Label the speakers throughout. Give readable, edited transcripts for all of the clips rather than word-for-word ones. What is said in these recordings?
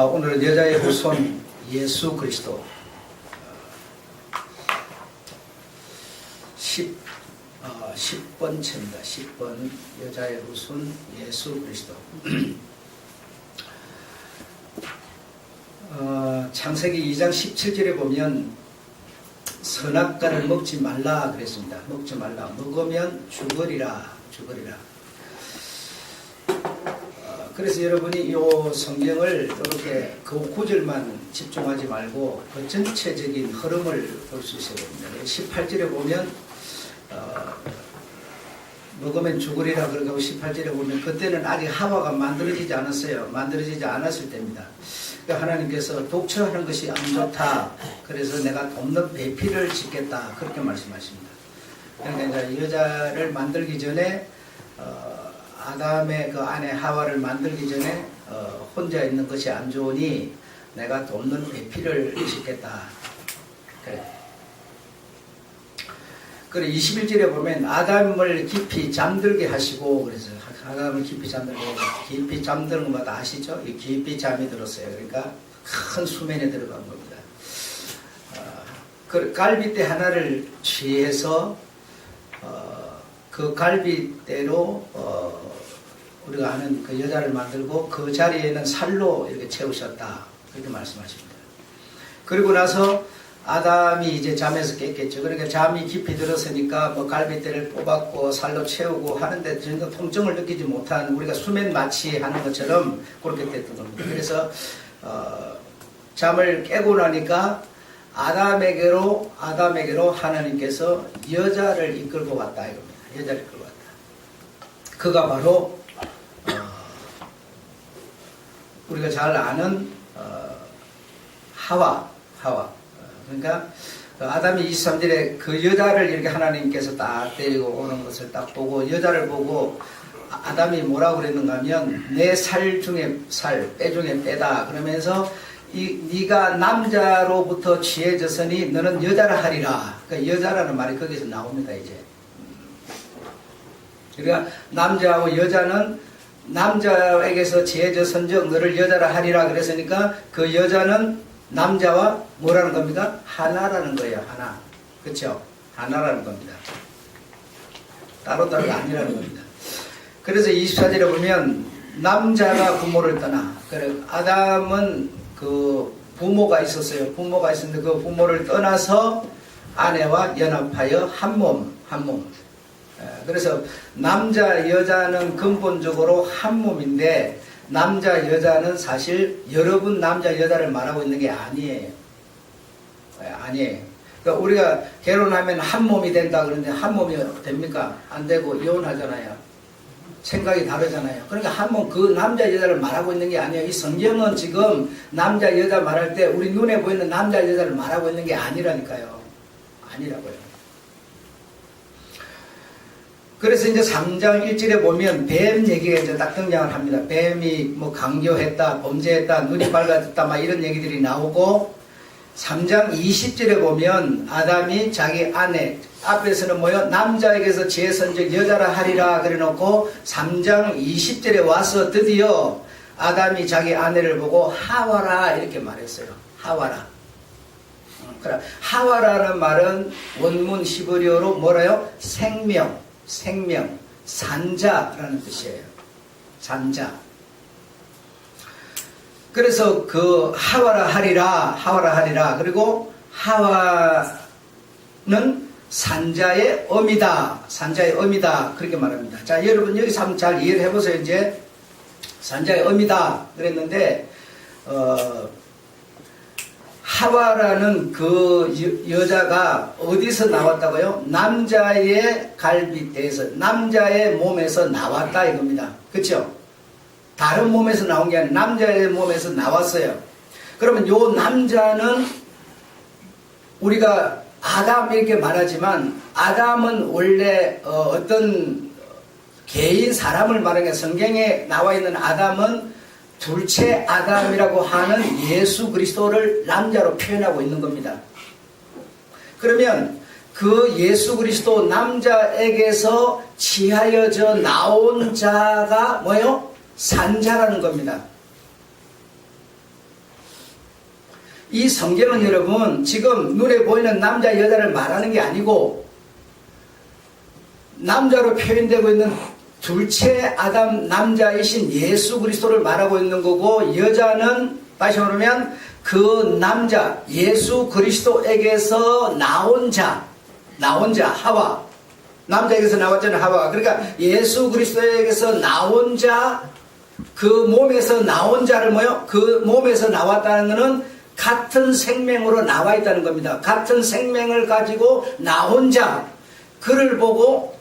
Speaker 1: 오늘은 여자의 후손 예수 그리스도 10번째입니다. 10번 여자의 후손 예수 그리스도. 창세기 2장 17절에 보면 선악과를 먹지 말라 그랬습니다. 먹지 말라. 먹으면 죽으리라. 그래서 여러분이 이 성경을 이렇게 그 구절만 집중하지 말고 그 전체적인 흐름을 볼 수 있어야 됩니다. 18절에 보면 먹으면 죽으리라 그러고 18절에 보면 그때는 아직 하와가 만들어지지 않았어요. 만들어지지 않았을 때입니다. 그러니까 하나님께서 독처하는 것이 안 좋다. 그래서 내가 없는 배필을 짓겠다. 그렇게 말씀하십니다. 그러니까 이제 여자를 만들기 전에 아담의 그 아내 하와를 만들기 전에 혼자 있는 것이 안 좋으니 내가 돕는 배필을 짓겠다. 그래. 그래 21절에 보면 아담을 깊이 잠들게 하시고 그래서 아담을 깊이 잠드는 것마다 아시죠? 깊이 잠이 들었어요. 그러니까 큰 수면에 들어간 겁니다. 그 갈빗대 하나를 취해서 그 갈빗대로 우리가 아는 그 여자를 만들고 그 자리에는 살로 이렇게 채우셨다. 그렇게 말씀하십니다. 그리고 나서 아담이 이제 잠에서 깼겠죠. 그러니까 잠이 깊이 들었으니까 뭐 갈빗대를 뽑았고 살로 채우고 하는데 전혀 통증을 느끼지 못한 우리가 수면 마취 하는 것처럼 그렇게 됐던 겁니다. 그래서 잠을 깨고 나니까 아담에게로 하나님께서 여자를 이끌고 왔다 이겁니다. 여자를 이끌고 왔다. 그가 바로 우리가 잘 아는 하와. 그러니까 아담이 23절에 그 여자를 이렇게 하나님께서 딱 데리고 오는 것을 딱 보고 여자를 보고 아담이 뭐라고 그랬는가 하면 내 살 중에 뼈 중에 뼈다. 그러면서 네가 남자로부터 취해졌으니 너는 여자라 하리라. 그러니까 여자라는 말이 거기서 나옵니다. 이제. 그러니까 남자하고 여자는 남자에게서 취해졌은즉 너를 여자라 하리라 그랬으니까 그 여자는 남자와 뭐라는 겁니까? 하나라는 거예요. 하나. 그렇죠? 하나라는 겁니다. 따로따로 아니라는 겁니다. 그래서 24절에 보면 남자가 부모를 떠나. 그래 아담은 그 부모가 있었어요. 부모가 있었는데 그 부모를 떠나서 아내와 연합하여 한 몸. 그래서 남자 여자는 근본적으로 한 몸인데 남자 여자는 사실 여러분 남자 여자를 말하고 있는 게 아니에요. 그러니까 우리가 결혼하면 한 몸이 된다 그러는데 한 몸이 됩니까? 안 되고 이혼하잖아요. 생각이 다르잖아요. 그러니까 한 몸 그 남자 여자를 말하고 있는 게 아니에요. 이 성경은 지금 남자 여자 말할 때 우리 눈에 보이는 남자 여자를 말하고 있는 게 아니라니까요. 아니라고요. 그래서 이제 3장 1절에 보면 뱀 얘기가 이제 딱 등장을 합니다. 뱀이 뭐 강요했다, 범죄했다, 눈이 밝아졌다, 막 이런 얘기들이 나오고 3장 20절에 보면 아담이 자기 아내, 앞에서는 뭐요? 남자에게서 지혜선적 여자라 하리라 그래 놓고 3장 20절에 와서 드디어 아담이 자기 아내를 보고 하와라 이렇게 말했어요. 하와라. 그래 하와라는 말은 원문 히브리어로 뭐라요? 생명, 산자라는 뜻이에요. 산자. 그래서 그 하와라 하리라. 그리고 하와는 산자의 어미다. 그렇게 말합니다. 자, 여러분 여기서 한번 잘 이해를 해보세요. 이제 산자의 어미다 그랬는데 하와라는 그 여자가 어디서 나왔다고요? 남자의 갈빗대에서, 남자의 몸에서 나왔다 이겁니다. 그렇죠? 다른 몸에서 나온 게 아니라 남자의 몸에서 나왔어요. 그러면 요 남자는 우리가 아담 이렇게 말하지만 아담은 원래 어떤 개인 사람을 말하는 게 성경에 나와 있는 아담은 둘째 아담이라고 하는 예수 그리스도를 남자로 표현하고 있는 겁니다. 그러면 그 예수 그리스도 남자에게서 취하여져 나온 자가 뭐요? 산자라는 겁니다. 이 성경은 여러분 지금 눈에 보이는 남자 여자를 말하는 게 아니고 남자로 표현되고 있는 둘째 아담 남자이신 예수 그리스도를 말하고 있는 거고, 여자는 다시 말하면 그 남자 예수 그리스도에게서 나온 자 하와, 남자에게서 나왔잖아요, 하와. 그러니까 예수 그리스도에게서 나온 자, 그 몸에서 나온 자를 뭐요? 그 몸에서 나왔다는 것은 같은 생명으로 나와 있다는 겁니다. 같은 생명을 가지고 나온 자, 그를 보고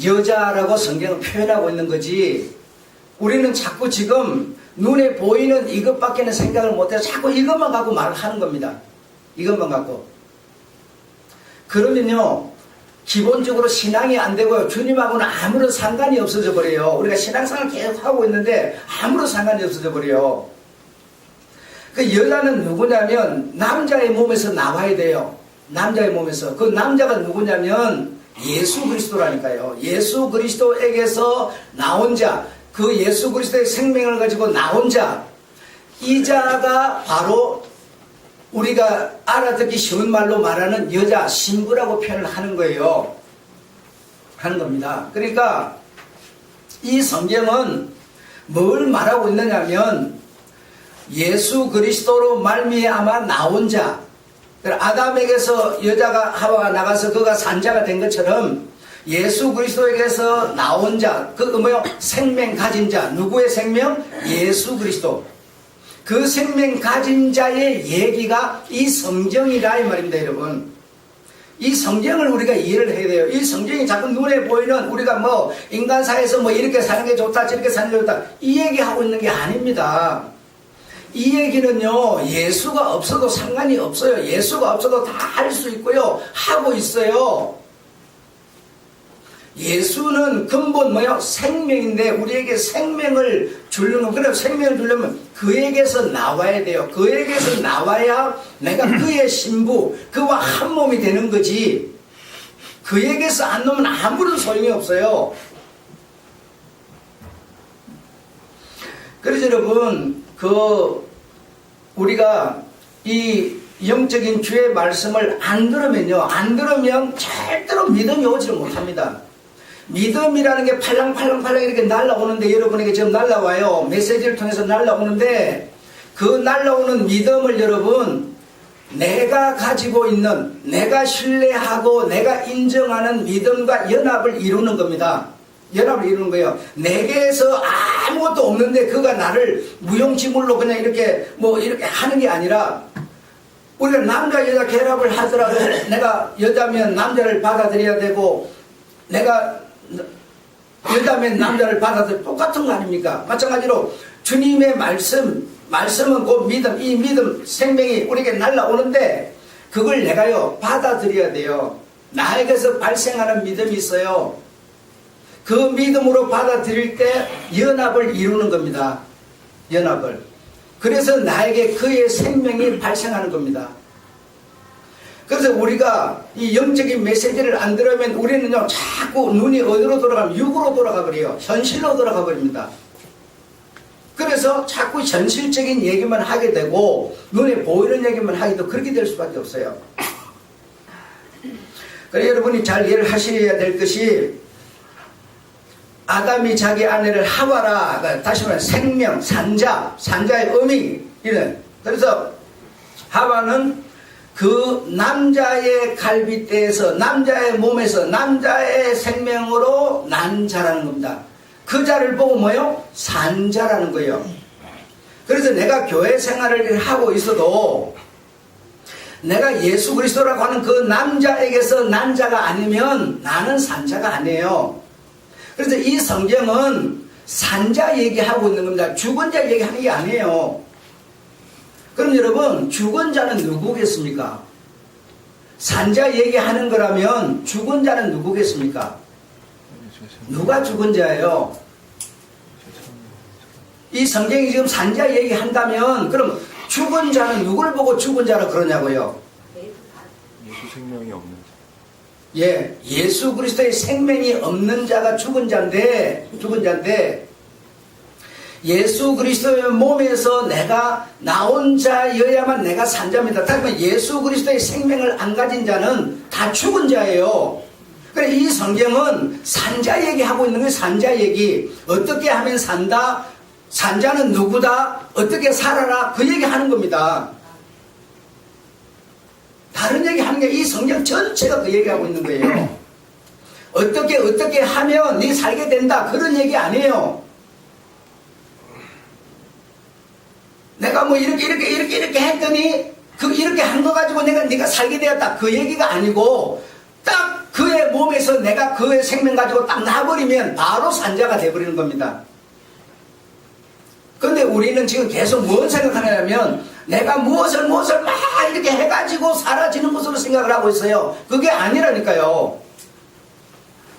Speaker 1: 여자라고 성경은 표현하고 있는 거지. 우리는 자꾸 지금 눈에 보이는 이것밖에는 생각을 못해서 자꾸 이것만 갖고 말을 하는 겁니다. 이것만 갖고. 그러면요, 기본적으로 신앙이 안 되고요, 주님하고는 아무런 상관이 없어져 버려요. 우리가 신앙생활을 계속 하고 있는데 아무런 상관이 없어져 버려요. 그 여자는 누구냐면 남자의 몸에서 나와야 돼요. 남자의 몸에서. 그 남자가 누구냐면 예수 그리스도라니까요. 예수 그리스도에게서 나온 자, 그 예수 그리스도의 생명을 가지고 나온 자, 이 자가 바로 우리가 알아듣기 쉬운 말로 말하는 여자, 신부라고 표현을 하는 거예요. 하는 겁니다. 그러니까 이 성경은 뭘 말하고 있느냐면 예수 그리스도로 말미암아 나온 자, 아담에게서 여자가 하와가 나가서 그가 산자가 된 것처럼 예수 그리스도에게서 나온 자, 그 뭐요? 생명 가진 자. 누구의 생명? 예수 그리스도. 그 생명 가진 자의 얘기가 이 성경이라 이 말입니다, 여러분. 이 성경을 우리가 이해를 해야 돼요. 이 성경이 자꾸 눈에 보이는 우리가 뭐 인간사회에서 뭐 이렇게 사는 게 좋다, 저렇게 사는 게 좋다, 이 얘기하고 있는 게 아닙니다. 이 얘기는요, 예수가 없어도 상관이 없어요. 예수가 없어도 다 할 수 있고요, 하고 있어요. 예수는 근본 뭐요? 생명인데 우리에게 생명을 주는 거. 그래, 생명을 주려면 그에게서 나와야 돼요. 그에게서 나와야 내가 그의 신부, 그와 한 몸이 되는 거지. 그에게서 안 놓으면 아무런 소용이 없어요. 그래서 여러분, 우리가 이 영적인 주의 말씀을 안 들으면 절대로 믿음이 오지를 못합니다. 믿음이라는 게 팔랑팔랑 이렇게 날아오는데, 여러분에게 지금 날아와요. 메시지를 통해서 날아오는데, 그 날아오는 믿음을 여러분, 내가 가지고 있는, 내가 신뢰하고 내가 인정하는 믿음과 연합을 이루는 겁니다. 연합을 이루는 거예요. 내게서 아무것도 없는데 그가 나를 무용지물로 그냥 이렇게 이렇게 하는 게 아니라, 우리가 남자 여자 결합을 하더라도 내가 여자면 남자를 받아들여야 되고, 내가 여자면 남자를 받아들여 똑같은 거 아닙니까? 마찬가지로 주님의 말씀은 곧 믿음, 이 믿음 생명이 우리에게 날라오는데 그걸 내가요 받아들여야 돼요. 나에게서 발생하는 믿음이 있어요. 그 믿음으로 받아들일 때 연합을 이루는 겁니다. 연합을. 그래서 나에게 그의 생명이 발생하는 겁니다. 그래서 우리가 이 영적인 메시지를 안 들으면 우리는요, 자꾸 눈이 어디로 돌아가면 육으로 돌아가 버려요. 현실로 돌아가 버립니다. 그래서 자꾸 현실적인 얘기만 하게 되고 눈에 보이는 얘기만 하게 되고 그렇게 될 수밖에 없어요. 그래서 여러분이 잘 이해를 하셔야 될 것이, 아담이 자기 아내를 하와라, 다시 말하면 생명, 산자의 의미, 이런. 그래서 하와는 그 남자의 갈빗대에서, 남자의 몸에서, 남자의 생명으로 난 자라는 겁니다. 그 자를 보고 뭐요? 산자라는 거예요. 그래서 내가 교회 생활을 하고 있어도 내가 예수 그리스도라고 하는 그 남자에게서 난 자가 아니면 나는 산자가 아니에요. 그래서 이 성경은 산자 얘기하고 있는 겁니다. 죽은 자 얘기하는 게 아니에요. 그럼 여러분, 죽은 자는 누구겠습니까? 산자 얘기하는 거라면 죽은 자는 누구겠습니까? 누가 죽은 자예요? 이 성경이 지금 산자 얘기한다면 그럼 죽은 자는 누굴 보고 죽은 자라 그러냐고요?
Speaker 2: 예수 생명이 없는 자.
Speaker 1: 예, 예수 그리스도의 생명이 없는 자가 죽은 자인데 예수 그리스도의 몸에서 내가 나온 자여야만 내가 산 자입니다. 다시 말해 예수 그리스도의 생명을 안 가진 자는 다 죽은 자예요. 그래 이 성경은 산자 얘기하고 있는 거예요. 산자 얘기. 어떻게 하면 산다? 산자는 누구다? 어떻게 살아라? 그 얘기하는 겁니다. 다른 얘기하는 게 이 성경 전체가 그 얘기하고 있는 거예요. 어떻게 하면 네 살게 된다. 그런 얘기 아니에요. 내가 뭐 이렇게 했더니 이렇게 한 거 가지고 네가 살게 되었다. 그 얘기가 아니고 딱 그의 몸에서 내가 그의 생명 가지고 딱 나버리면 바로 산자가 돼버리는 겁니다. 그런데 우리는 지금 계속 무엇 생각하냐면 내가 무엇을 막 이렇게 해가지고 사라지는 것으로 생각을 하고 있어요. 그게 아니라니까요.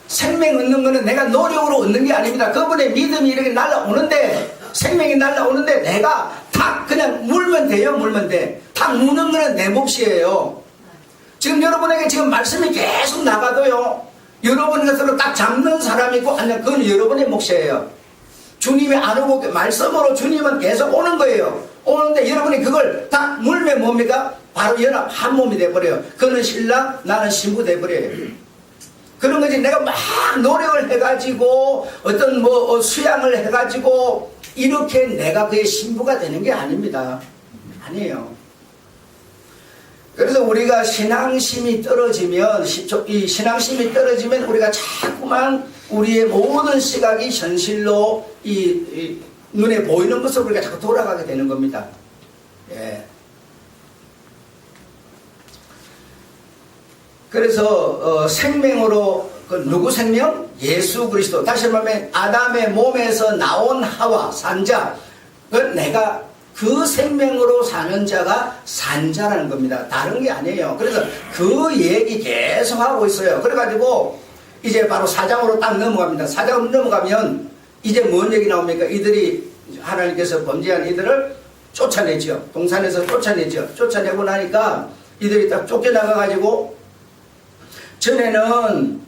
Speaker 1: 생명 얻는 거는 내가 노력으로 얻는 게 아닙니다. 그분의 믿음이 이렇게 날아오는데 생명이 날아오는데 내가 탁 그냥 물면 돼요. 물면 돼. 탁 무는 거는 내 몫이에요. 지금 여러분에게 지금 말씀이 계속 나가도요. 여러분 것으로 딱 잡는 사람이 있고 아니면 그건 여러분의 몫이에요. 주님이 안 오고 말씀으로 주님은 계속 오는 거예요. 오는데 여러분이 그걸 딱 물면 뭡니까? 바로 연합 한 몸이 돼버려요. 그는 신랑 나는 신부 돼버려요. 그런 거지. 내가 막 노력을 해가지고 어떤 수양을 해가지고 이렇게 내가 그의 신부가 되는 게 아닙니다. 아니에요. 그래서 우리가 신앙심이 떨어지면 우리가 자꾸만 우리의 모든 시각이 현실로 이 눈에 보이는 것으로 우리가 자꾸 돌아가게 되는 겁니다. 예. 그래서 생명으로 누구 생명? 예수 그리스도. 다시 말하면 아담의 몸에서 나온 하와 산자. 내가 그 생명으로 사는 자가 산자라는 겁니다. 다른 게 아니에요. 그래서 그 얘기 계속 하고 있어요. 그래가지고 이제 바로 4장으로 딱 넘어갑니다. 4장으로 넘어가면 이제 뭔 얘기 나옵니까? 이들이 하나님께서 범죄한 이들을 쫓아내죠. 동산에서 쫓아내죠. 쫓아내고 나니까 이들이 딱 쫓겨나가가지고 전에는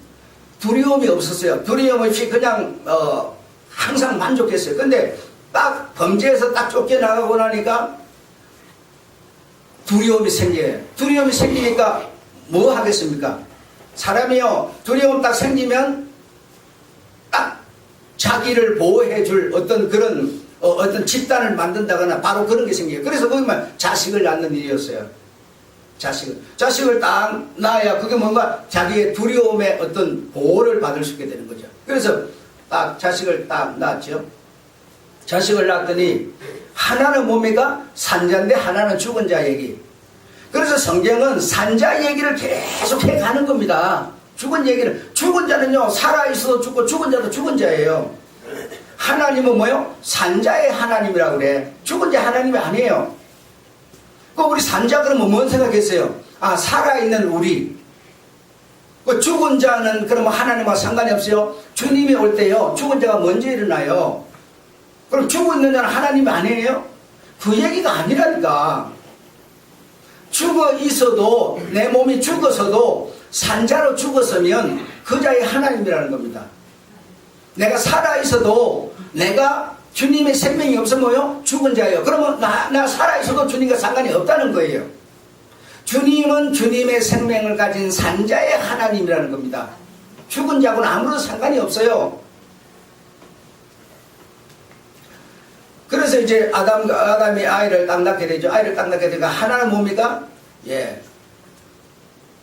Speaker 1: 두려움이 없었어요. 두려움 없이 그냥 항상 만족했어요. 근데 딱 범죄에서 딱 쫓겨나가고 나니까 두려움이 생겨요. 두려움이 생기니까 뭐 하겠습니까? 사람이요, 두려움 딱 생기면 딱 자기를 보호해줄 어떤 그런 어떤 집단을 만든다거나 바로 그런 게 생겨요. 그래서 거기만 자식을 낳는 일이었어요. 자식을 딱 낳아야 그게 뭔가 자기의 두려움의 어떤 보호를 받을 수 있게 되는 거죠. 그래서 딱 자식을 딱 낳았죠. 자식을 낳았더니 하나는 뭡니까? 산자인데 하나는 죽은 자 얘기. 그래서 성경은 산자 얘기를 계속 해가는 겁니다. 죽은 얘기를. 죽은 자는요 살아있어도 죽고 죽은 자도 죽은 자예요. 하나님은 뭐요? 산자의 하나님이라고 그래. 죽은 자 하나님이 아니에요. 그 우리 산자 그러면 뭔 생각했어요? 아, 살아있는 우리. 그 죽은 자는 그러면 하나님과 상관이 없어요? 주님이 올 때요 죽은 자가 먼저 일어나요. 그럼 죽어 있는 자는 하나님이 아니에요? 그 얘기가 아니라니까. 죽어 있어도 내 몸이 죽어서도 산자로 죽었으면 그 자의 하나님이라는 겁니다. 내가 살아있어도 내가 주님의 생명이 없으면요 죽은 자예요. 그러면 나 살아있어도 주님과 상관이 없다는 거예요. 주님은 주님의 생명을 가진 산자의 하나님이라는 겁니다. 죽은 자하고는 아무런 상관이 없어요. 그래서 이제 아담이 아이를 딱 낳게 되죠. 아이를 딱 낳게 되니까 하나는 뭡니까? 예.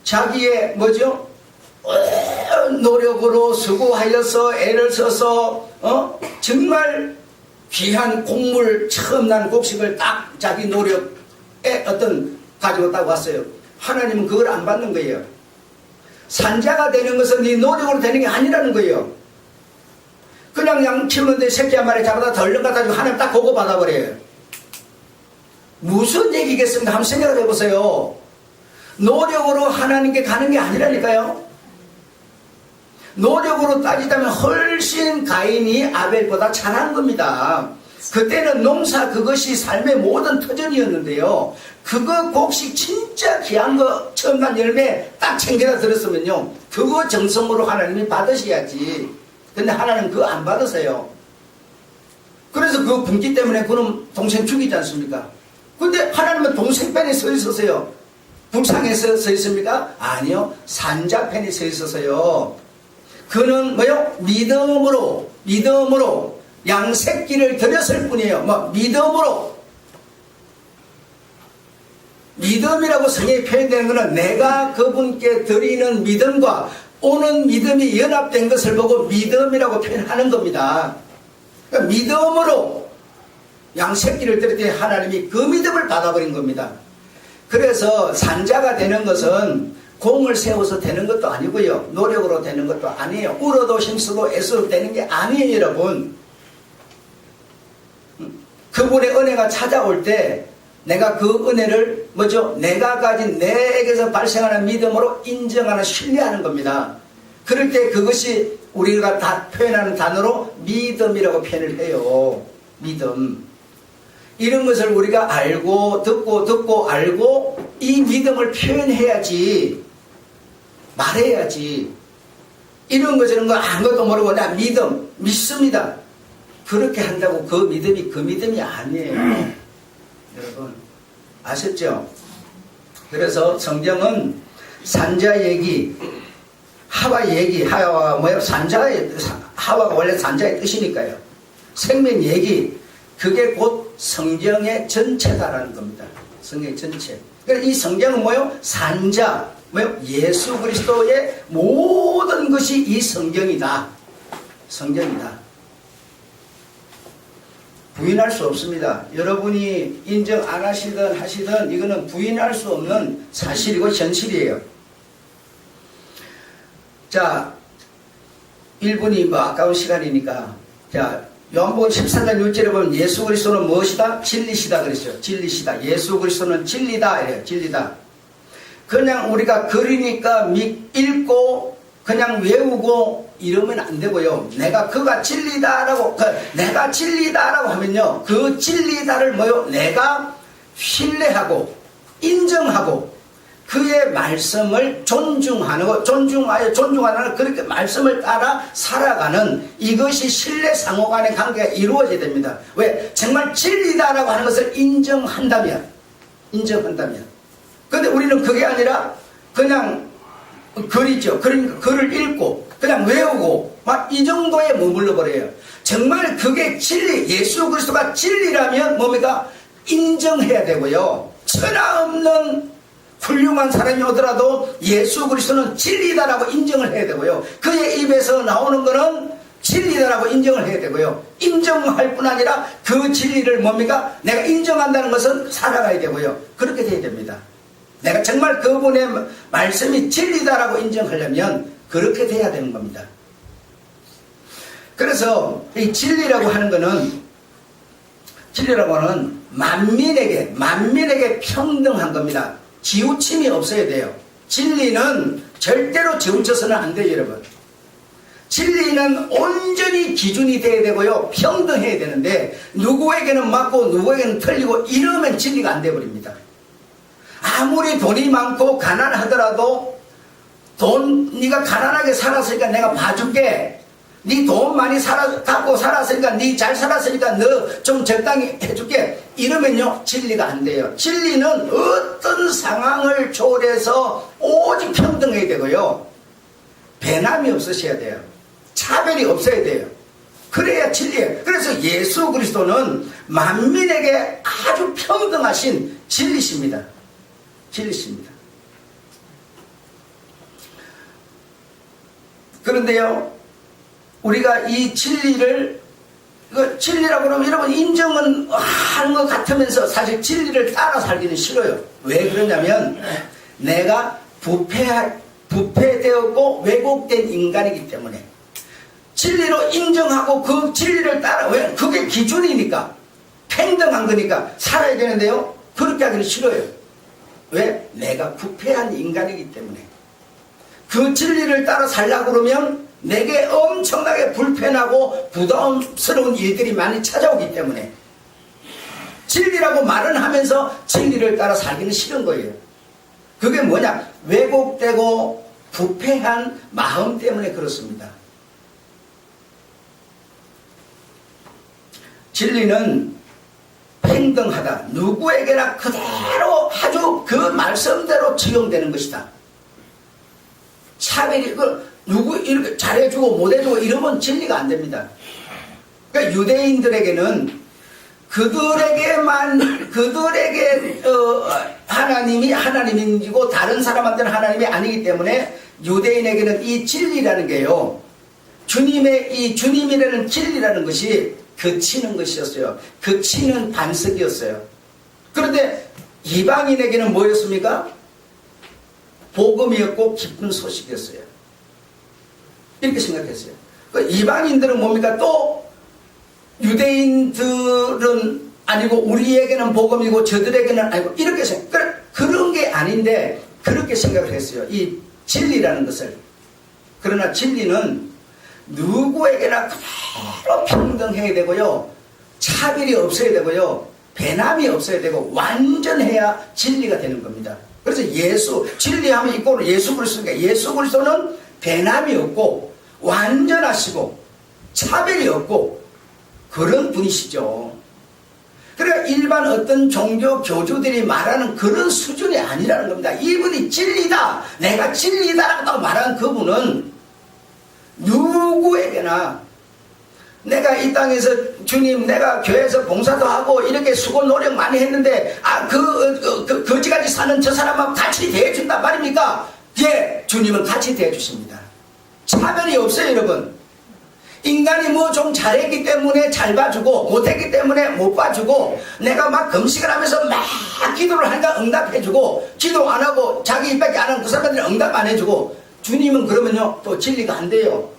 Speaker 1: 자기의 뭐죠? 노력으로 수고하여서 애를 써서 정말 귀한 곡물 처음 난 곡식을 딱 자기 노력에 어떤 가지고 딱 왔어요. 하나님은 그걸 안 받는 거예요. 산자가 되는 것은 네 노력으로 되는 게 아니라는 거예요. 그냥 양 키우는데 새끼 한 마리 잡아다 덜렁 갖다 주고 하나님 딱 그거 받아버려요. 무슨 얘기겠습니까? 한번 생각을 해보세요. 노력으로 하나님께 가는 게 아니라니까요. 노력으로 따지자면 훨씬 가인이 아벨보다 잘한 겁니다. 그때는 농사 그것이 삶의 모든 터전이었는데요. 그거 곡식 진짜 귀한 거 처음 난 열매 딱 챙겨다 들었으면요 그거 정성으로 하나님이 받으셔야지. 근데 하나님 그거 안 받으세요. 그래서 그 분기 때문에 그놈 동생 죽이지 않습니까? 근데 하나님은 동생 편에 서 있어서요. 불쌍히 서 있습니까? 아니요. 산자 편에 서 있어서요. 그는 뭐요? 믿음으로 양새끼를 드렸을 뿐이에요. 뭐 믿음이라고 성경에 표현되는 것은 내가 그분께 드리는 믿음과 오는 믿음이 연합된 것을 보고 믿음이라고 표현하는 겁니다. 그러니까 믿음으로 양새끼를 드렸더니 하나님이 그 믿음을 받아버린 겁니다. 그래서 산자가 되는 것은 공을 세워서 되는 것도 아니고요. 노력으로 되는 것도 아니에요. 울어도 힘써도 애써도 되는 게 아니에요, 여러분. 그분의 은혜가 찾아올 때 내가 그 은혜를 내가 가진 내에게서 발생하는 믿음으로 인정하는, 신뢰하는 겁니다. 그럴 때 그것이 우리가 다 표현하는 단어로 믿음이라고 표현을 해요. 믿음. 이런 것을 우리가 알고 듣고 알고 이 믿음을 표현해야지, 말해야지. 이런 거 저런 거 아무것도 모르고 나 믿습니다. 그렇게 한다고 그 믿음이 아니에요. 여러분 아셨죠? 그래서 성경은 산자 얘기, 하와 얘기, 하와가 뭐예요? 하와가 원래 산자의 뜻이니까요. 생명 얘기, 그게 곧 성경의 전체다라는 겁니다. 성경의 전체. 그래서 이 성경은 뭐예요? 산자, 예수 그리스도의 모든 것이 이 성경이다. 성경이다. 부인할 수 없습니다. 여러분이 인정 안 하시든 하시든 이거는 부인할 수 없는 사실이고 현실이에요. 자, 1분이 아까운 시간이니까. 자, 요한복음 14장 6절에 보면 예수 그리스도는 무엇이다? 진리시다 그랬죠. 진리시다. 예수 그리스도는 진리다 이래요. 진리다. 그냥 우리가 글이니까 읽고 그냥 외우고 이러면 안 되고요. 내가 진리다라고 하면요. 그 진리다를 내가 신뢰하고 인정하고 그의 말씀을 존중하여 그렇게 말씀을 따라 살아가는, 이것이 신뢰 상호 간의 관계가 이루어져야 됩니다. 왜? 정말 진리다라고 하는 것을 인정한다면. 근데 우리는 그게 아니라 그냥 글이죠. 그러니까 글을 읽고 그냥 외우고 막 이 정도에 머물러 버려요. 정말 그게 진리, 예수 그리스도가 진리라면 뭡니까? 인정해야 되고요. 천하 없는 훌륭한 사람이 오더라도 예수 그리스도는 진리다라고 인정을 해야 되고요. 그의 입에서 나오는 것은 진리다라고 인정을 해야 되고요. 인정할 뿐 아니라 그 진리를 뭡니까? 내가 인정한다는 것은 살아가야 되고요. 그렇게 돼야 됩니다. 내가 정말 그분의 말씀이 진리다라고 인정하려면 그렇게 돼야 되는 겁니다. 그래서 이 진리라고 하는 것은 만민에게 평등한 겁니다. 지우침이 없어야 돼요. 진리는 절대로 지우쳐서는 안 돼요, 여러분. 진리는 온전히 기준이 돼야 되고요. 평등해야 되는데 누구에게는 맞고 누구에게는 틀리고 이러면 진리가 안 돼버립니다. 아무리 돈이 많고 가난하더라도 네가 가난하게 살았으니까 내가 봐줄게. 네 돈 많이 갖고 살았으니까 네 잘 살았으니까 너 좀 적당히 해줄게. 이러면요 진리가 안 돼요. 진리는 어떤 상황을 초월해서 오직 평등해야 되고요. 배남이 없으셔야 돼요. 차별이 없어야 돼요. 그래야 진리예요. 그래서 예수 그리스도는 만민에게 아주 평등하신 진리십니다. 그런데요, 우리가 이 진리를, 진리라고 그러면 여러분 인정은 하는 것 같으면서 사실 진리를 따라 살기는 싫어요. 왜 그러냐면 내가 부패되었고 왜곡된 인간이기 때문에 진리로 인정하고 그 진리를 따라, 왜? 그게 기준이니까, 평등한 거니까 살아야 되는데요, 그렇게 하기는 싫어요. 왜? 내가 부패한 인간이기 때문에. 그 진리를 따라 살려고 그러면 내게 엄청나게 불편하고 부담스러운 일들이 많이 찾아오기 때문에 진리라고 말은 하면서 진리를 따라 살기는 싫은 거예요. 그게 뭐냐? 왜곡되고 부패한 마음 때문에 그렇습니다. 진리는 평등하다. 누구에게나 그대로 아주 그 말씀대로 적용되는 것이다. 차별이 누구 이렇게 잘해주고 못해주고 이러면 진리가 안 됩니다. 그러니까 유대인들에게는 그들에게 하나님이 하나님이고 다른 사람한테는 하나님이 아니기 때문에 유대인에게는 이 진리라는 게요, 주님이라는 진리라는 것이 그치는 것이었어요. 그치는 반석이었어요. 그런데 이방인에게는 뭐였습니까? 복음이었고 기쁜 소식이었어요. 이렇게 생각했어요. 이방인들은 뭡니까? 또 유대인들은 아니고 우리에게는 복음이고 저들에게는 아니고 이렇게 그런 게 아닌데 그렇게 생각을 했어요. 이 진리라는 것을. 그러나 진리는 누구에게나 그대로 평등해야 되고요, 차별이 없어야 되고요, 배남이 없어야 되고 완전해야 진리가 되는 겁니다. 그래서 진리하면 이거는 예수 그리스도니까 예수 그리스도는 배남이 없고 완전하시고 차별이 없고 그런 분이시죠. 그러니까 일반 어떤 종교 교주들이 말하는 그런 수준이 아니라는 겁니다. 이분이 진리다, 내가 진리다라고 말하는 그분은 누구에게나 내가 이 땅에서 주님 내가 교회에서 봉사도 하고 이렇게 수고 노력 많이 했는데 거지같이 사는 저 사람하고 같이 대해준단 말입니까? 예, 주님은 같이 대해주십니다. 차별이 없어요, 여러분. 인간이 뭐 좀 잘했기 때문에 잘 봐주고 못했기 때문에 못 봐주고 내가 막 금식을 하면서 막 기도를 하니까 응답해주고 기도 안 하고 자기 입밖에 안 하는 그 사람들은 응답 안 해주고 주님은 그러면요 또 진리가 안 돼요.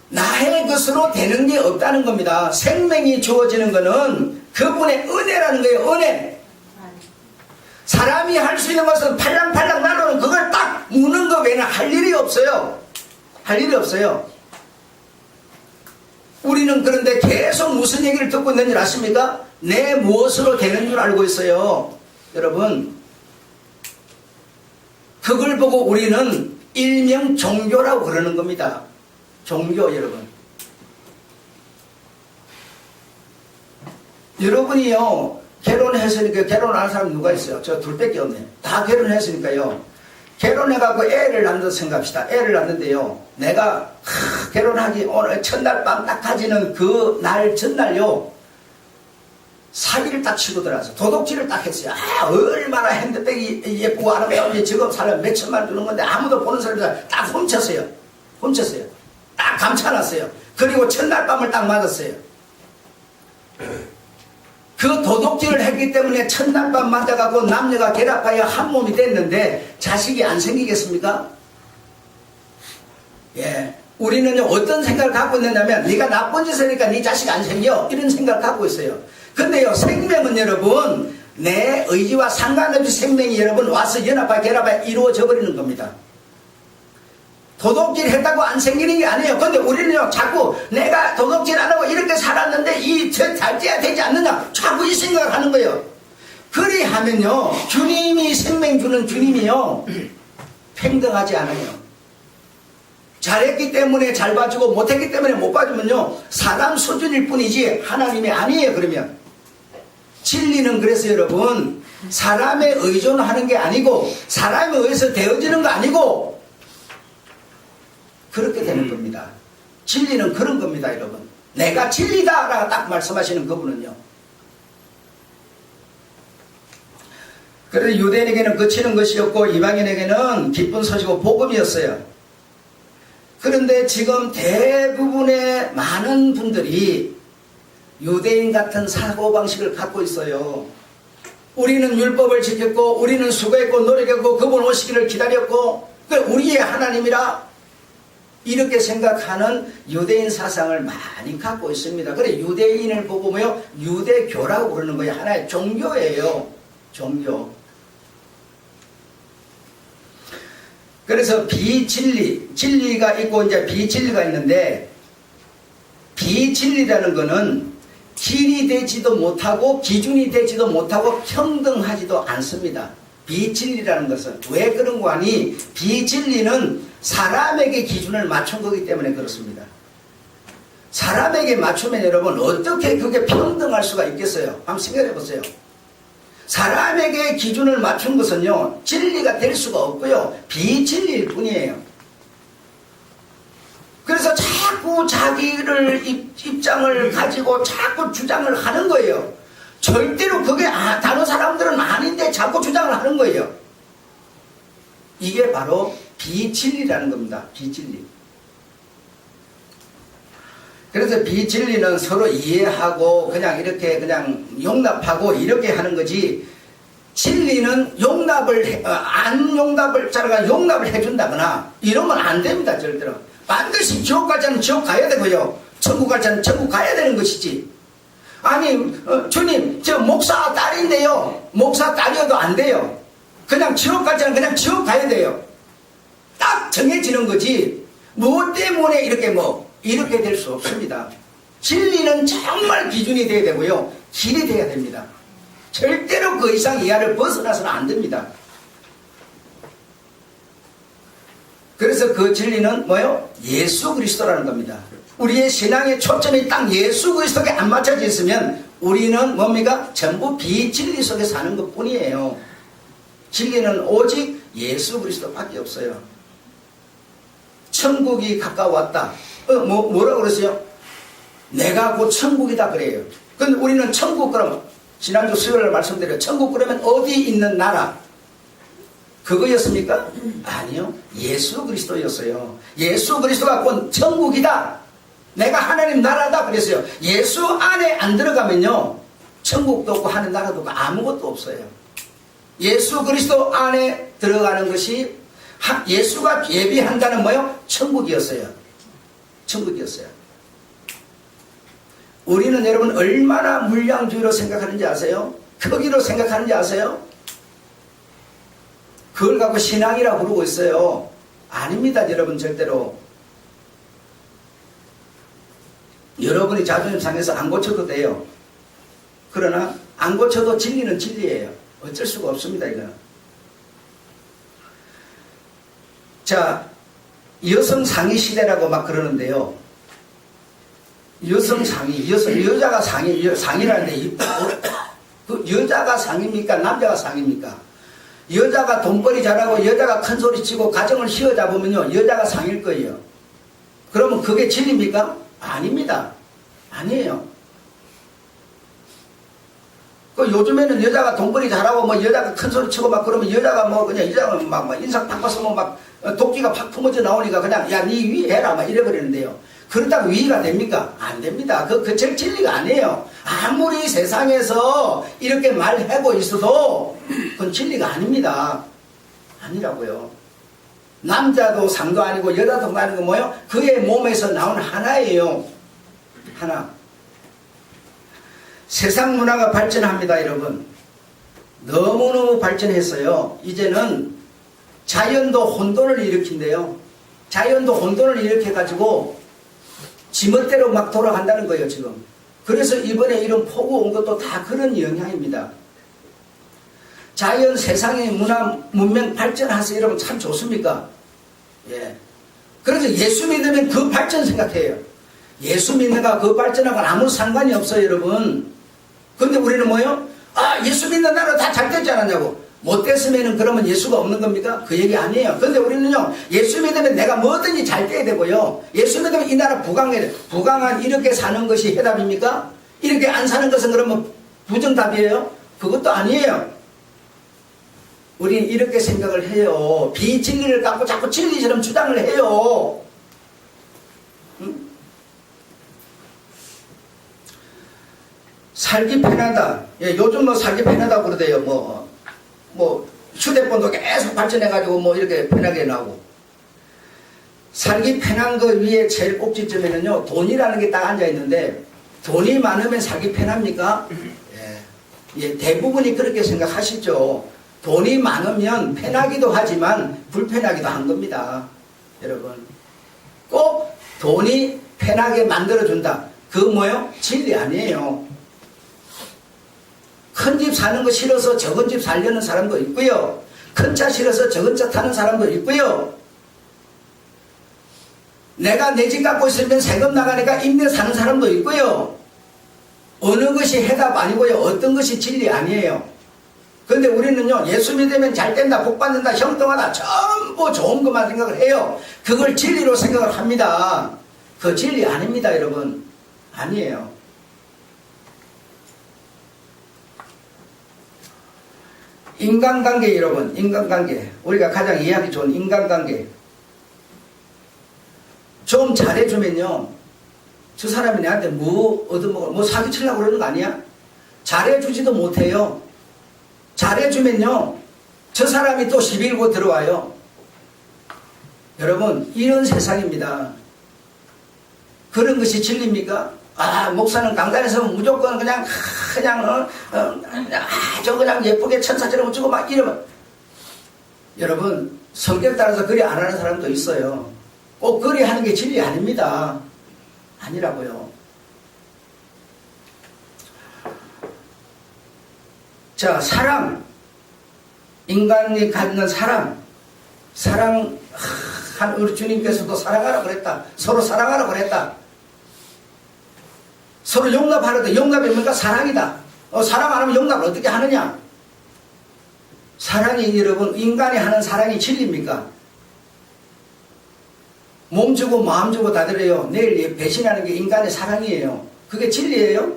Speaker 1: 나의 것으로 되는 게 없다는 겁니다. 생명이 주어지는 거는 그분의 은혜라는 거예요. 은혜. 사람이 할 수 있는 것은 팔랑팔랑 나누는 그걸 딱 무는 거 외에는 할 일이 없어요. 할 일이 없어요. 우리는 그런데 계속 무슨 얘기를 듣고 있는 줄 아십니까? 내 무엇으로 되는 줄 알고 있어요. 여러분, 그걸 보고 우리는 일명 종교라고 그러는 겁니다. 종교. 여러분, 여러분이요 결혼했으니까, 결혼한 사람 누가 있어요? 저 둘밖에 없네. 다 결혼했으니까요, 결혼해갖고 애를 낳는다 생각합시다. 애를 낳는데요, 내가 결혼하기 오늘 첫날 밤 딱 가지는 그 날 전날요 사기를 딱 치고 들어와서 도둑질을 딱 했어요. 얼마나 핸드백이 예쁘고 아름다운지 지금 사람 몇 천만 주는 건데 아무도 보는 사람들 딱 훔쳤어요. 딱 감춰놨어요. 그리고 첫날 밤을 딱 맞았어요. 그 도둑질을 했기 때문에 첫날 밤 맞아가고 남녀가 결합하여 한 몸이 됐는데 자식이 안 생기겠습니까? 예, 우리는요 어떤 생각을 갖고 있느냐면 네가 나쁜 짓을 하니까 네 자식 안 생겨, 이런 생각을 갖고 있어요. 근데요 생명은 여러분 내 의지와 상관없이 생명이 여러분 와서 연합하여 결합하여 이루어져 버리는 겁니다. 도둑질 했다고 안 생기는 게 아니에요. 근데 우리는요 자꾸 내가 도둑질 안 하고 이렇게 살았는데 잘 돼야 되지 않느냐, 자꾸 이 생각을 하는 거예요. 그리 하면요 주님이 생명 주는 주님이요 평등하지 않아요. 잘했기 때문에 잘 봐주고 못했기 때문에 못 봐주면요 사람 수준일 뿐이지 하나님이 아니에요. 그러면 진리는 그래서 여러분 사람에 의존하는 게 아니고 사람에 의해서 되어지는 거 아니고 그렇게 되는 겁니다. 진리는 그런 겁니다. 여러분, 내가 진리다라고 딱 말씀하시는 그분은요. 그래서 유대인에게는 그치는 것이었고 이방인에게는 기쁜 소식이고 복음이었어요. 그런데 지금 대부분의 많은 분들이 유대인 같은 사고방식을 갖고 있어요. 우리는 율법을 지켰고 우리는 수고했고 노력했고 그분 오시기를 기다렸고 우리의 하나님이라 이렇게 생각하는 유대인 사상을 많이 갖고 있습니다. 그래 유대인을 보고 뭐요? 유대교라고 그러는 거예요. 하나의 종교예요. 종교. 그래서 진리가 있고 이제 비진리가 있는데, 비진리라는 거는 길이 되지도 못하고 기준이 되지도 못하고 평등하지도 않습니다. 비진리라는 것은 왜 그런 거 아니? 비진리는 사람에게 기준을 맞춘 거기 때문에 그렇습니다. 사람에게 맞추면 여러분 어떻게 그게 평등할 수가 있겠어요? 한번 생각해 보세요. 사람에게 기준을 맞춘 것은요, 진리가 될 수가 없고요, 비진리일 뿐이에요. 그래서 자꾸 자기를 입장을 가지고 자꾸 주장을 하는 거예요. 절대로 그게 다른 사람들은 아닌데 자꾸 주장을 하는 거예요. 이게 바로 비진리라는 겁니다. 비진리. 그래서 비진리는 서로 이해하고 그냥 이렇게 그냥 용납하고 이렇게 하는 거지, 진리는 안 용납을 자가 용납을 해준다거나 이러면 안 됩니다. 절대로. 반드시 지옥 갈 자는 지옥 가야 되고요, 천국 갈 자는 천국 가야 되는 것이지. 아니 주님 저 목사 딸인데요, 목사 딸이어도 안 돼요. 그냥 지옥 갈 자는 그냥 지옥 가야 돼요. 딱 정해지는 거지 무엇 때문에 이렇게 될 수 없습니다. 진리는 정말 기준이 돼야 되고요, 길이 돼야 됩니다. 절대로 그 이상 이하를 벗어나서는 안 됩니다. 그래서 그 진리는 뭐예요? 예수 그리스도라는 겁니다. 우리의 신앙의 초점이 딱 예수 그리스도에 안 맞춰져 있으면 우리는 뭡니까? 전부 비진리 속에 사는 것 뿐이에요. 진리는 오직 예수 그리스도밖에 없어요. 천국이 가까웠다. 뭐라고 그랬어요? 내가 곧 천국이다 그래요. 근데 우리는 천국 그러면, 지난주 수요일에 말씀드려요. 천국 그러면 어디 있는 나라? 그거였습니까? 아니요. 예수 그리스도였어요. 예수 그리스도가 곧 천국이다. 내가 하나님 나라다 그랬어요. 예수 안에 안 들어가면요, 천국도 없고 하는 나라도 없고 아무것도 없어요. 예수 그리스도 안에 들어가는 것이 예수가 예비한다는 뭐요? 천국이었어요. 천국이었어요. 우리는 여러분 얼마나 물량주의로 생각하는지 아세요? 크기로 생각하는지 아세요? 그걸 갖고 신앙이라고 부르고 있어요. 아닙니다, 여러분. 절대로. 여러분이 자존심 상해서 안 고쳐도 돼요. 그러나 안 고쳐도 진리는 진리예요. 어쩔 수가 없습니다, 이거는. 자, 여성 상위 시대라고 막 그러는데요. 여성 상위, 여자가 상위라는데, 그 여자가 상입니까? 남자가 상입니까? 여자가 돈벌이 잘하고 여자가 큰 소리 치고 가정을 휘어잡으면요, 여자가 상일 거예요. 그러면 그게 진리입니까? 아닙니다. 아니에요. 그 요즘에는 여자가 돈벌이 잘하고 뭐 여자가 큰 소리 치고 막 그러면 여자가 뭐 그냥 이장은 막 인상 바꿔서 막 도끼가 팍 품어져 나오니까 그냥 야, 니 위 해라 막 이래버리는데요. 그렇다고 위가 됩니까? 안 됩니다. 그 진리가 아니에요. 아무리 세상에서 이렇게 말하고 있어도 그건 진리가 아닙니다. 아니라고요. 남자도 상도 아니고 여자도 아니고 뭐요? 그의 몸에서 나온 하나예요. 하나. 세상 문화가 발전합니다, 여러분. 너무너무 발전했어요. 이제는 자연도 혼돈을 일으킨대요. 자연도 혼돈을 일으켜가지고 지멋대로 막 돌아간다는 거예요, 지금. 그래서 이번에 이런 폭우 온 것도 다 그런 영향입니다. 자연 세상의 문화, 문명 발전하세요. 여러분 참 좋습니까? 예. 그래서 예수 믿으면 그 발전 생각해요. 예수 믿는가 그 발전하고는 아무 상관이 없어요, 여러분. 근데 우리는 뭐예요? 아, 예수 믿는 나라 다 잘 됐지 않았냐고. 못 됐으면은 그러면 예수가 없는 겁니까? 그 얘기 아니에요. 근데 우리는요, 예수 믿으면 내가 뭐든지 잘 돼야 되고요. 예수 믿으면 이 나라 부강해야 돼. 부강한 이렇게 사는 것이 해답입니까? 이렇게 안 사는 것은 그러면 부정답이에요? 그것도 아니에요. 우리는 이렇게 생각을 해요. 비진리를 갖고 자꾸 진리처럼 주장을 해요. 응? 살기 편하다. 예, 요즘 뭐 살기 편하다고 그러대요. 뭐 휴대폰도 계속 발전해가지고 뭐 이렇게 편하게 나오고. 살기 편한 거 위에 제일 꼭지점에는요, 돈이라는 게 딱 앉아있는데, 돈이 많으면 살기 편합니까? 예, 대부분이 그렇게 생각하시죠. 돈이 많으면 편하기도 하지만 불편하기도 한 겁니다. 여러분. 꼭 돈이 편하게 만들어준다. 그거 뭐예요? 진리 아니에요. 큰 집 사는 거 싫어서 적은 집 살려는 사람도 있고요. 큰 차 싫어서 적은 차 타는 사람도 있고요. 내가 내 집 갖고 있으면 세금 나가니까 임대 사는 사람도 있고요. 어느 것이 해답 아니고요. 어떤 것이 진리 아니에요. 그런데 우리는요, 예수 믿으면 잘 된다, 복 받는다, 형통하다, 전부 좋은 것만 생각을 해요. 그걸 진리로 생각을 합니다. 그 진리 아닙니다, 여러분. 아니에요. 인간관계, 여러분, 인간관계. 우리가 가장 이해하기 좋은 인간관계. 좀 잘해주면요, 저 사람이 내한테 뭐 얻어먹어, 뭐 사기치려고 그러는 거 아니야? 잘해주지도 못해요. 잘해주면요, 저 사람이 또 시비 걸고 들어와요. 여러분, 이런 세상입니다. 그런 것이 진리입니까? 아, 목사는 강단에서 무조건 그냥 저 그냥 예쁘게 천사처럼 어쩌고 막 이러면, 여러분, 성격 따라서 그리 안 하는 사람도 있어요. 꼭 그리 하는 게 진리 아닙니다. 아니라고요. 자, 사랑. 인간이 갖는 사랑. 사랑한 우리 주님께서도 사랑하라 그랬다. 서로 사랑하라 그랬다. 서로 용납하라도 용납이 뭡니까? 사랑이다. 사랑 안 하면 용납을 어떻게 하느냐? 사랑이 여러분, 인간이 하는 사랑이 진리입니까? 몸 주고 마음 주고 다 드려요. 내일 배신하는 게 인간의 사랑이에요. 그게 진리예요?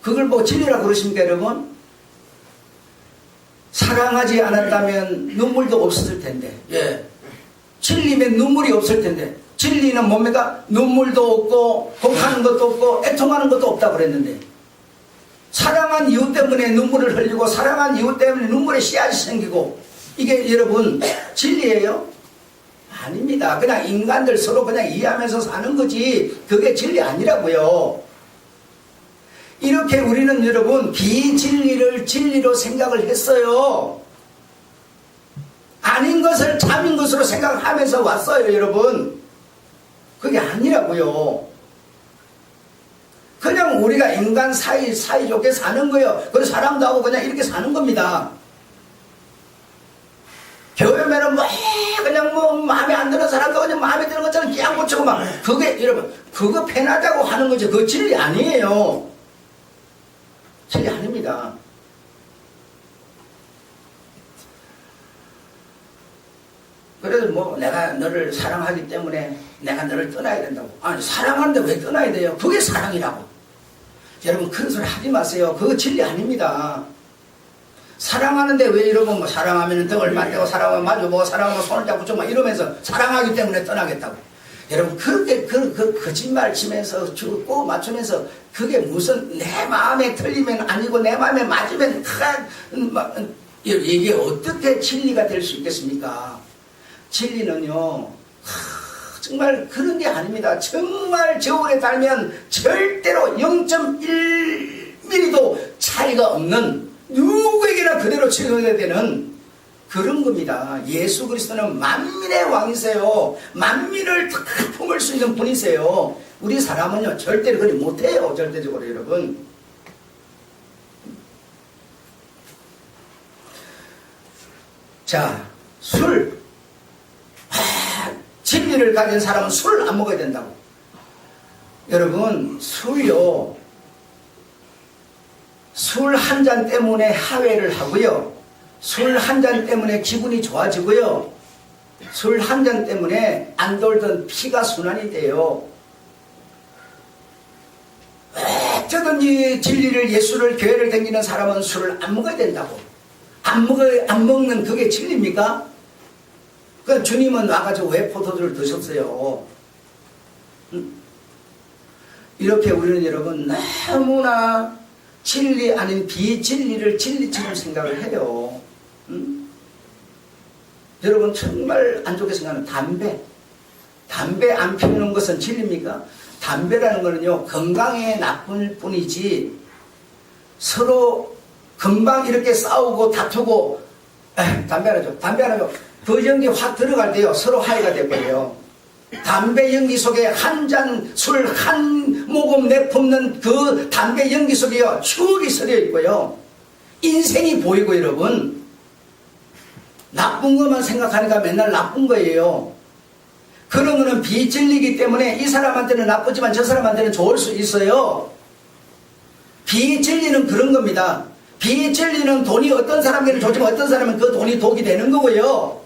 Speaker 1: 그걸 뭐 진리라고 그러십니까, 여러분? 사랑하지 않았다면 눈물도 없었을 텐데, 예. 진리면 눈물이 없을 텐데, 진리는 뭡니까? 눈물도 없고, 곡하는 것도 없고, 애통하는 것도 없다고 그랬는데, 사랑한 이유 때문에 눈물을 흘리고, 사랑한 이유 때문에 눈물의 씨앗이 생기고, 이게 여러분, 진리예요? 아닙니다. 그냥 인간들 서로 그냥 이해하면서 사는 거지, 그게 진리 아니라고요. 이렇게 우리는 여러분 비진리를 진리로 생각을 했어요. 아닌 것을 참인 것으로 생각하면서 왔어요, 여러분. 그게 아니라고요. 그냥 우리가 인간 사이좋게 사는 거예요. 그래서 사랑도 하고 그냥 이렇게 사는 겁니다. 교회면은 뭐 그냥 뭐 마음에 안 드는 사람도 그냥 마음에 드는 것처럼 끼안 고치고 막, 그게 여러분 그거 편하다고 하는 거죠. 그거 진리 아니에요. 진리 아닙니다. 그래도 뭐 내가 너를 사랑하기 때문에 내가 너를 떠나야 된다고. 아니, 사랑하는데 왜 떠나야 돼요? 그게 사랑이라고. 여러분 그런 소리 하지 마세요. 그거 진리 아닙니다. 사랑하는데 왜 이러면 뭐 사랑하면 등을 맞대고 사랑하면 마주보고 사랑하면 손을 잡고 좀 이러면서 사랑하기 때문에 떠나겠다고. 여러분 그렇게 그 거짓말 치면서 죽고 맞추면서 그게 무슨 내 마음에 틀리면 아니고 내 마음에 맞으면 이게 어떻게 진리가 될 수 있겠습니까? 진리는요 정말 그런 게 아닙니다. 정말 저울에 달면 절대로 0.1mm도 차이가 없는 누구에게나 그대로 적용해야 되는 그런 겁니다. 예수 그리스도는 만민의 왕이세요. 만민을 다 품을 수 있는 분이세요. 우리 사람은요 절대로 그리 못해요. 절대적으로 여러분. 자, 술. 진리를 가진 사람은 술을 안 먹어야 된다고. 여러분 술요, 술 한 잔 때문에 하회를 하고요, 술 한 잔 때문에 기분이 좋아지고요, 술 한 잔 때문에 안 돌던 피가 순환이 돼요. 어쩌든지 진리를, 예수를, 교회를 다니는 사람은 술을 안 먹어야 된다고. 안 먹는 그게 진리입니까? 그 주님은 와가지고 왜 포도주를 드셨어요? 이렇게 우리는 여러분 너무나 진리 아닌 비진리를 진리처럼 생각을 해요. 여러분 정말 안 좋게 생각하는 담배 안 피우는 것은 진리입니까? 담배라는 거는요 건강에 나쁠 뿐이지 서로 금방 이렇게 싸우고 다투고 담배 하나죠. 그 연기 확 들어갈 때요 서로 화해가 될 거예요. 담배 연기 속에 한 잔 술 한 모금 내뿜는 그 담배 연기 속에요 추억이 서려 있고요, 인생이 보이고, 여러분 나쁜 것만 생각하니까 맨날 나쁜 거예요. 그런 거는 비진리이기 때문에 이 사람한테는 나쁘지만 저 사람한테는 좋을 수 있어요. 비진리는 그런 겁니다. 비진리는 돈이 어떤 사람에게는 좋지만 어떤 사람은 그 돈이 독이 되는 거고요.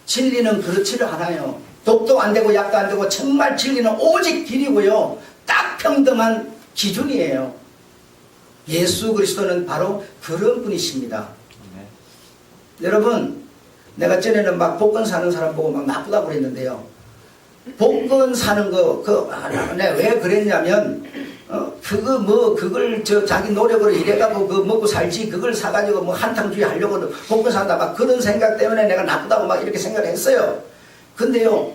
Speaker 1: 진리는 그렇지를 않아요. 독도 안 되고 약도 안 되고 정말 진리는 오직 길이고요. 딱 평등한 기준이에요. 예수 그리스도는 바로 그런 분이십니다. 여러분, 내가 전에는 막 복권 사는 사람 보고 막 나쁘다고 그랬는데요. 복권 사는 거, 내가 왜 그랬냐면, 그걸 자기 노력으로 일해가고 먹고 살지, 그걸 사가지고 뭐 한탕주의 하려고 복권 산다, 막 그런 생각 때문에 내가 나쁘다고 막 이렇게 생각을 했어요. 근데요,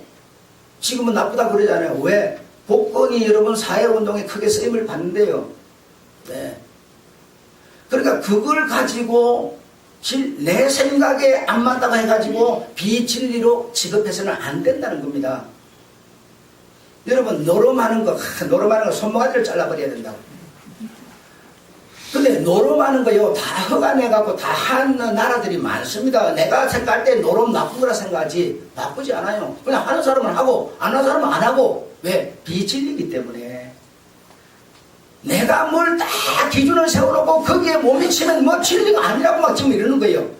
Speaker 1: 지금은 나쁘다고 그러잖아요. 왜? 복권이 여러분 사회운동에 크게 쓰임을 받는데요. 네. 그러니까 그걸 가지고 내 생각에 안 맞다고 해가지고 비진리로 취급해서는 안 된다는 겁니다. 여러분, 노름하는 거 손모가지를 잘라버려야 된다고. 근데 노름하는 거요, 다 허가내갖고 다 하는 나라들이 많습니다. 내가 생각할 때 노름 나쁜 거라 생각하지, 나쁘지 않아요. 그냥 하는 사람은 하고, 안 하는 사람은 안 하고. 왜? 비진리이기 때문에. 내가 뭘 다 기준을 세워놓고 거기에 못 미치면 뭐 진리가 아니라고 막 지금 이러는 거예요.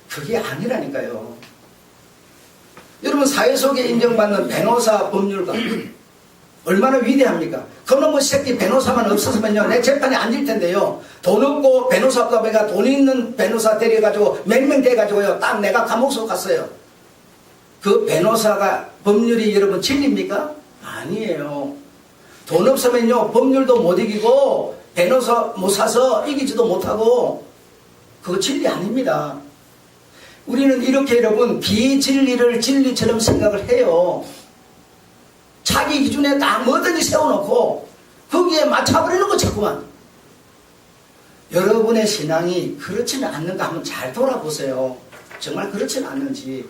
Speaker 1: 그게 아니라니까요. 여러분, 사회 속에 인정받는 변호사 법률가 얼마나 위대합니까? 그놈의 새끼 변호사만 없었으면요, 내 재판에 앉을 텐데요. 돈 없고 변호사가 내가 돈 있는 변호사 데려가지고 몇 명 돼가지고요, 딱 내가 감옥 속 갔어요. 그 변호사가 법률이 여러분 진리입니까? 아니에요. 돈 없으면요, 법률도 못 이기고 변호사 못 사서 이기지도 못하고, 그거 진리 아닙니다. 우리는 이렇게 여러분 비진리를 진리처럼 생각을 해요. 자기 기준에 딱 뭐든지 세워놓고 거기에 맞춰버리는 거 자꾸만. 여러분의 신앙이 그렇지는 않는가 한번 잘 돌아보세요. 정말 그렇지는 않는지.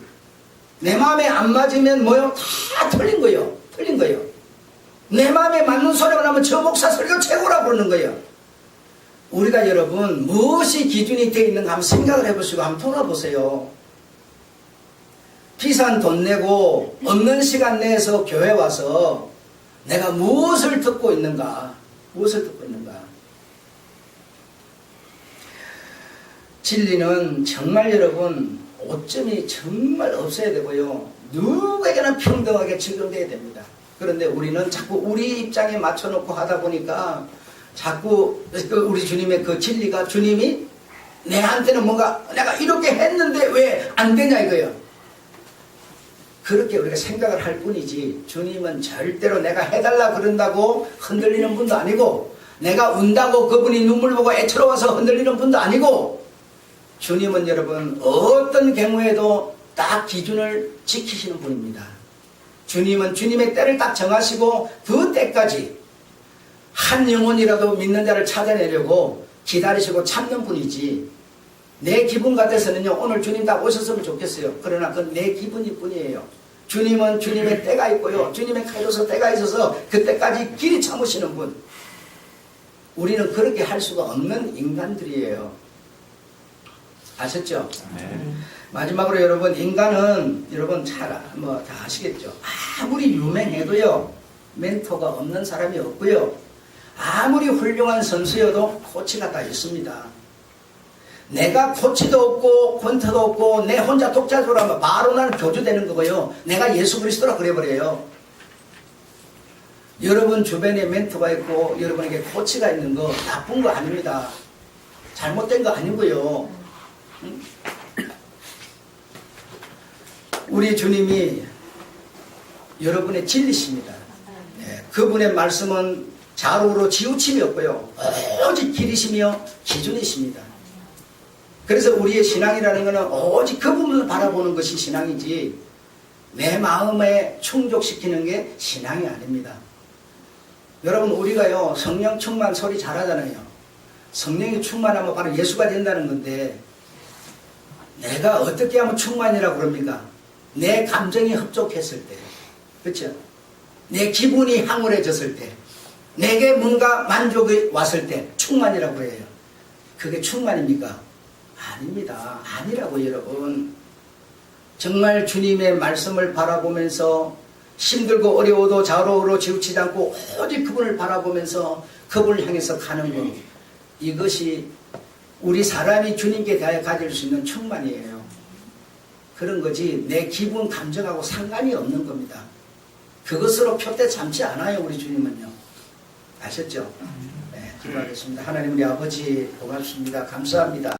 Speaker 1: 내 마음에 안 맞으면 뭐요? 다 틀린 거예요. 틀린 거예요. 내 마음에 맞는 소리가 나면 저 목사 소리가 최고라고 그러는 거예요. 우리가 여러분 무엇이 기준이 되어 있는가 한번 생각을 해보시고 한번 돌아보세요. 비싼 돈 내고 없는 시간 내에서 교회 와서 내가 무엇을 듣고 있는가? 무엇을 듣고 있는가? 진리는 정말 여러분 오점이 정말 없어야 되고요. 누구에게나 평등하게 적용돼야 됩니다. 그런데 우리는 자꾸 우리 입장에 맞춰놓고 하다 보니까 자꾸 우리 주님의 그 진리가 주님이 내한테는 뭔가 내가 이렇게 했는데 왜 안 되냐 이거예요. 그렇게 우리가 생각을 할 뿐이지 주님은 절대로 내가 해달라 그런다고 흔들리는 분도 아니고 내가 운다고 그분이 눈물 보고 애처로워서 흔들리는 분도 아니고 주님은 여러분 어떤 경우에도 딱 기준을 지키시는 분입니다. 주님은 주님의 때를 딱 정하시고 그 때까지 한 영혼이라도 믿는 자를 찾아내려고 기다리시고 참는 분이지 내 기분 같아서는요 오늘 주님 딱 오셨으면 좋겠어요. 그러나 그건 내 기분일 뿐이에요. 주님은 주님의 때가 있고요 주님의 카이로스 때가 있어서 그때까지 길이 참으시는 분. 우리는 그렇게 할 수가 없는 인간들이에요. 아셨죠?
Speaker 2: 네.
Speaker 1: 마지막으로 여러분 인간은 여러분 다 아시겠죠? 아무리 유명해도요 멘토가 없는 사람이 없고요 아무리 훌륭한 선수여도 코치가 다 있습니다. 내가 코치도 없고 멘토도 없고 내 혼자 독자적으로 하면 바로 나는 교주되는 거고요 내가 예수 그리스도라 그래버려요. 여러분 주변에 멘토가 있고 여러분에게 코치가 있는 거 나쁜 거 아닙니다. 잘못된 거 아니고요. 우리 주님이 여러분의 진리십니다. 네, 그분의 말씀은 좌우로 지우침이 없고요 오직 길이시며 기준이십니다. 그래서 우리의 신앙이라는 것은 오직 그분을 바라보는 것이 신앙이지 내 마음에 충족시키는 게 신앙이 아닙니다. 여러분 우리가요 성령 충만 소리 잘하잖아요. 성령이 충만하면 바로 예수가 된다는 건데 내가 어떻게 하면 충만이라고 그럽니까? 내 감정이 흡족했을 때, 그렇죠? 내 기분이 황홀해졌을 때, 내게 뭔가 만족이 왔을 때 충만이라고 해요. 그게 충만입니까? 아닙니다. 아니라고 여러분. 정말 주님의 말씀을 바라보면서 힘들고 어려워도 좌우로 치우치지 않고 오직 그분을 바라보면서 그분을 향해서 가는 것, 이것이 우리 사람이 주님께 대하여 가질 수 있는 충만이에요. 그런 거지 내 기분 감정하고 상관이 없는 겁니다. 그것으로 표대 삼지 않아요. 우리 주님은요. 아셨죠? 네, 기도하겠습니다. 하나님 우리 아버지 고맙습니다. 감사합니다.